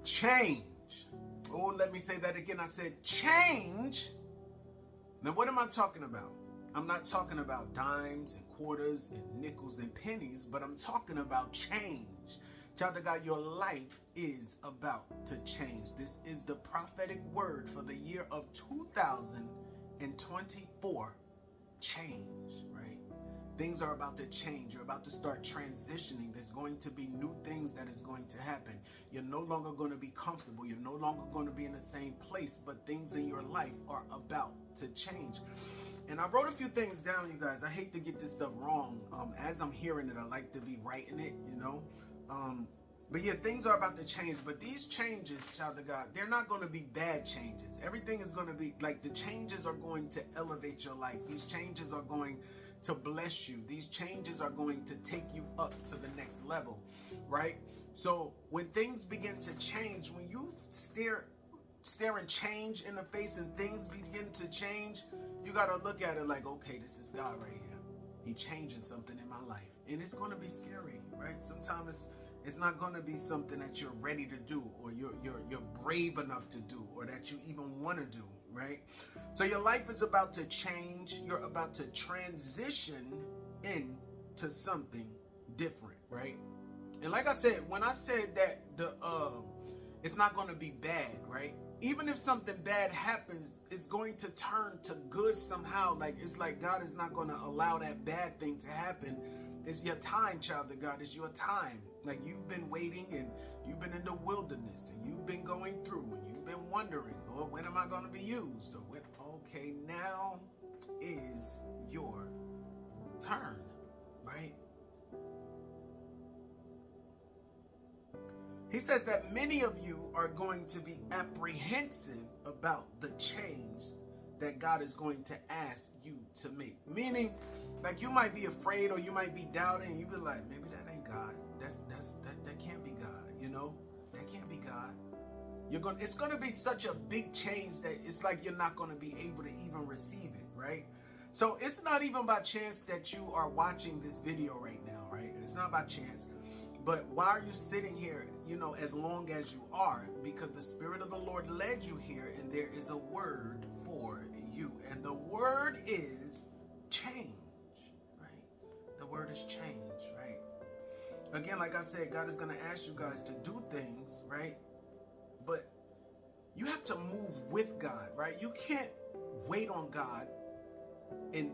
change. Oh, let me say that again. I said change. Now, what am I talking about? I'm not talking about dimes and quarters and nickels and pennies, but I'm talking about change. Child of God, your life is about to change. This is the prophetic word for the year of 2024. Change, right? Things are about to change. You're about to start transitioning. There's going to be new things that is going to happen. You're no longer going to be comfortable. You're no longer going to be in the same place, but things in your life are about to change. And I wrote a few things down, you guys. I hate to get this stuff wrong. As I'm hearing it, I like to be writing it, you know. But yeah, things are about to change. But these changes, child of God, they're not going to be bad changes. Everything is going to be like the changes are going to elevate your life. These changes are going to bless you. These changes are going to take you up to the next level, right? So when things begin to change, when you staring change in the face and things begin to change, you got to look at it like, okay, this is God right here. He changing something in my life. And it's going to be scary, right? Sometimes it's not going to be something that you're ready to do, or you're brave enough to do, or that you even want to do, right? So your life is about to change. You're about to transition into something different, right? And like I said, when I said that it's not going to be bad, right? Even if something bad happens, it's going to turn to good somehow. Like, it's like God is not going to allow that bad thing to happen. It's your time, child of God. It's your time. Like, you've been waiting, and you've been in the wilderness, and you've been going through, and you've been wondering, Lord, when am I going to be used? Or when? Okay, now is your turn, right? He says that many of you are going to be apprehensive about the change that God is going to ask you to make. Meaning, like, you might be afraid, or you might be doubting, and you be like, maybe that ain't God. That can't be God, you know? That can't be God. It's gonna be such a big change that it's like you're not gonna be able to even receive it, right? So it's not even by chance that you are watching this video right now, right? It's not by chance. But why are you sitting here, you know, as long as you are? Because the Spirit of the Lord led you here, and there is a word for you. And the word is change, right? The word is change, right? Again, like I said, God is going to ask you guys to do things, right? But you have to move with God, right? You can't wait on God and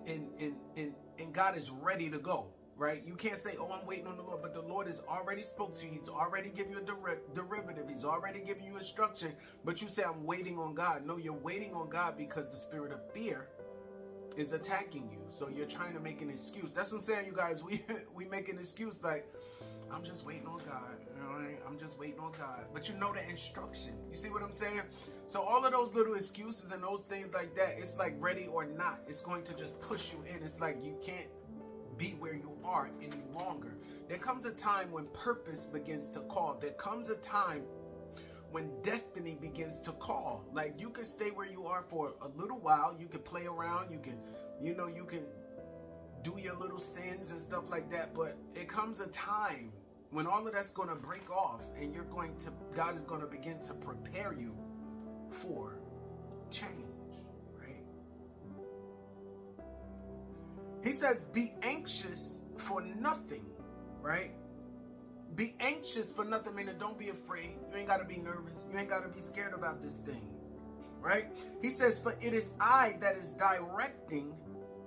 God is ready to go. Right? You can't say, oh, I'm waiting on the Lord, but the Lord has already spoke to you. He's already given you a derivative. He's already given you instruction, but you say, I'm waiting on God. No, you're waiting on God because the spirit of fear is attacking you. So you're trying to make an excuse. That's what I'm saying, you guys. We make an excuse like, I'm just waiting on God. You know, I'm just waiting on God. But you know the instruction. You see what I'm saying? So all of those little excuses and those things like that, it's like ready or not. It's going to just push you in. It's like you can't be where you are any longer. There comes a time when purpose begins to call. There comes a time when destiny begins to call. Like, you can stay where you are for a little while. You can play around. You can do your little sins and stuff like that. But it comes a time when all of that's going to break off, and God is going to begin to prepare you for change. He says, be anxious for nothing, right? Be anxious for nothing, meaning don't be afraid. You ain't got to be nervous. You ain't got to be scared about this thing, right? He says, for it is I that is directing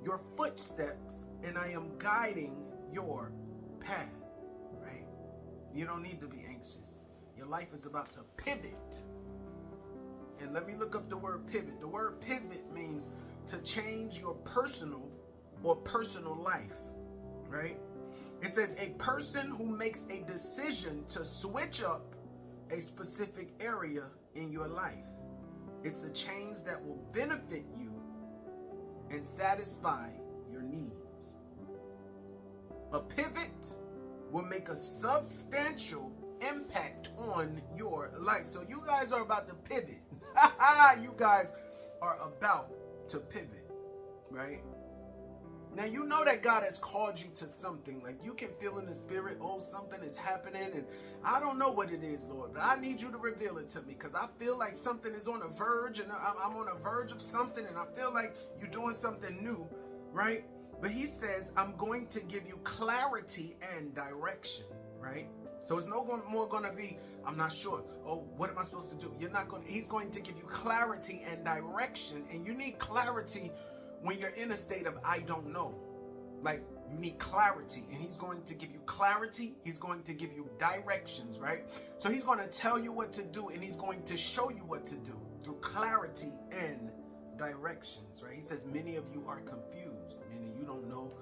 your footsteps, and I am guiding your path, right? You don't need to be anxious. Your life is about to pivot. And let me look up the word pivot. The word pivot means to change your personal life, right? It says a person who makes a decision to switch up a specific area in your life. It's a change that will benefit you and satisfy your needs. A pivot will make a substantial impact on your life. So you guys are about to pivot. You guys are about to pivot, right? Now, you know that God has called you to something. Like, you can feel in the spirit, oh, something is happening, and I don't know what it is, Lord, but I need you to reveal it to me, because I feel like something is on a verge, and I'm on a verge of something, and I feel like you're doing something new, right? But he says, I'm going to give you clarity and direction, right? So it's no more going to be, I'm not sure. Oh, what am I supposed to do? He's going to give you clarity and direction. And you need clarity when you're in a state of, I don't know. Like, you need clarity. And he's going to give you clarity. He's going to give you directions, right? So he's going to tell you what to do, and he's going to show you what to do through clarity and directions, right? He says, many of you are confused, meaning you don't know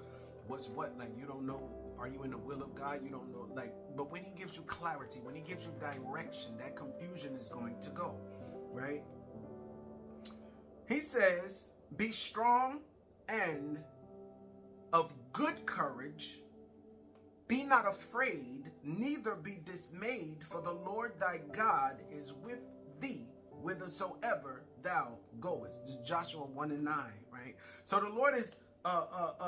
what's what. Like, you don't know, are you in the will of God? You don't know, like, but when he gives you clarity, when he gives you direction, that confusion is going to go, right? He says, be strong and of good courage. Be not afraid, neither be dismayed, for the Lord thy God is with thee whithersoever thou goest. This is Joshua 1:9, right? So the Lord is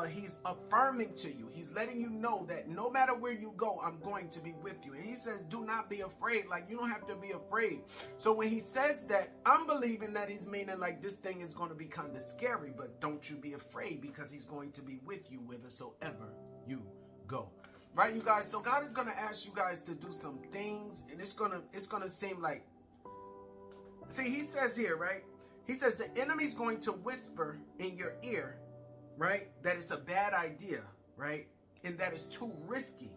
he's affirming to you. He's letting you know that no matter where you go, I'm going to be with you. And he says, do not be afraid. Like, you don't have to be afraid. So when he says that, I'm believing that he's meaning like this thing is going to be kind of scary, but don't you be afraid, because he's going to be with you whithersoever you go. Right, you guys? So God is going to ask you guys to do some things, and it's going to seem like, see, he says here, right? He says the enemy's going to whisper in your ear, right, that it's a bad idea, right, and that it's too risky.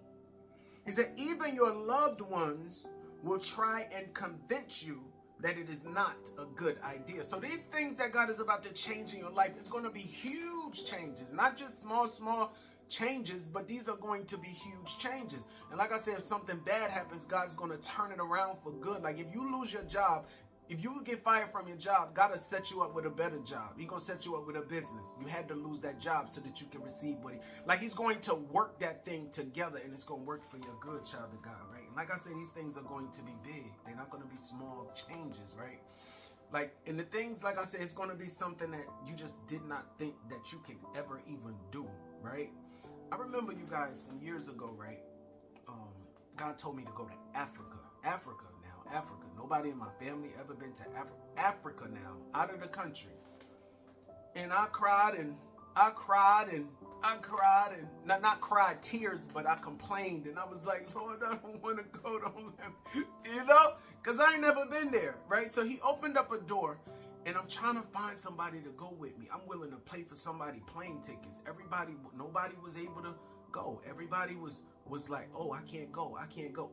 He said even your loved ones will try and convince you that it is not a good idea. So these things that God is about to change in your life, it's going to be huge changes, not just small changes, but these are going to be huge changes. And like I said, if something bad happens, God's going to turn it around for good. Like, if you lose your job, if you get fired from your job, God will set you up with a better job. He's going to set you up with a business. You had to lose that job so that you can receive what he's going to work that thing together, and it's going to work for your good, child of God, right? And like I said, these things are going to be big. They're not going to be small changes, right? Like, and the things, like I said, it's going to be something that you just did not think that you could ever even do, right? I remember, you guys, some years ago, right? God told me to go to Africa. Africa. Nobody in my family ever been to Africa now, out of the country. And I cried and not cried tears, but I complained, and I was like, Lord, I don't want to go, don't let me, because I ain't never been there, right? So he opened up a door, and I'm trying to find somebody to go with me. I'm willing to pay for somebody plane tickets. Nobody was able to go. Everybody was like, oh, I can't go.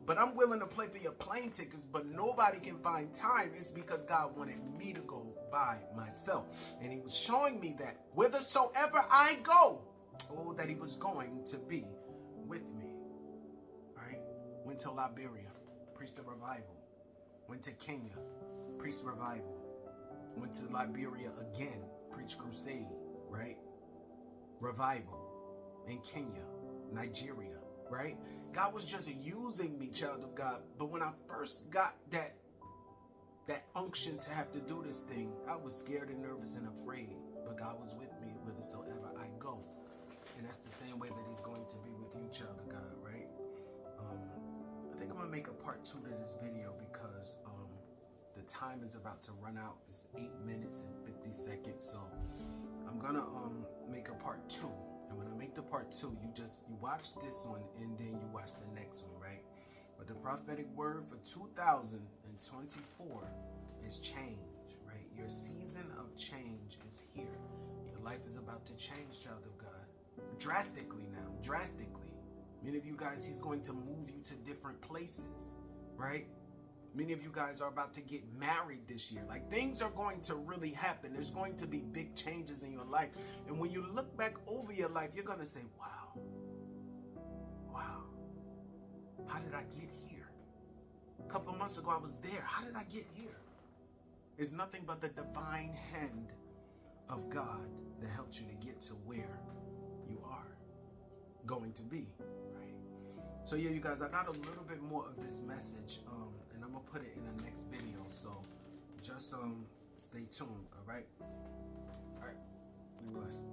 But I'm willing to pay for your plane tickets, but nobody can find time. It's because God wanted me to go by myself. And he was showing me that whithersoever I go, oh, that he was going to be with me. All right? Went to Liberia, preached a revival. Went to Kenya, preached revival. Went to Liberia again, preached crusade, right? Revival in Kenya, Nigeria, right? God was just using me, child of God. But when I first got that unction to have to do this thing, I was scared and nervous and afraid. But God was with me whithersoever I go. And that's the same way that he's going to be with you, child of God, right? I think I'm going to make a part 2 to this video, because the time is about to run out. It's 8 minutes and 50 seconds. So I'm going to make a part 2. And when I make the part 2, you watch this one, and then you watch the next one, right? But the prophetic word for 2024 is change, right? Your season of change is here. Your life is about to change, child of God. Drastically now, drastically. Many of you guys, he's going to move you to different places, right? Many of you guys are about to get married this year. Like, things are going to really happen. There's going to be big changes in your life. And when you look back over your life, you're going to say, wow, how did I get here? A couple of months ago, I was there. How did I get here? It's nothing but the divine hand of God that helps you to get to where you are going to be, right? So yeah, you guys, I got a little bit more of this message, and I'm gonna put it in the next video. So just stay tuned. All right. Be blessed.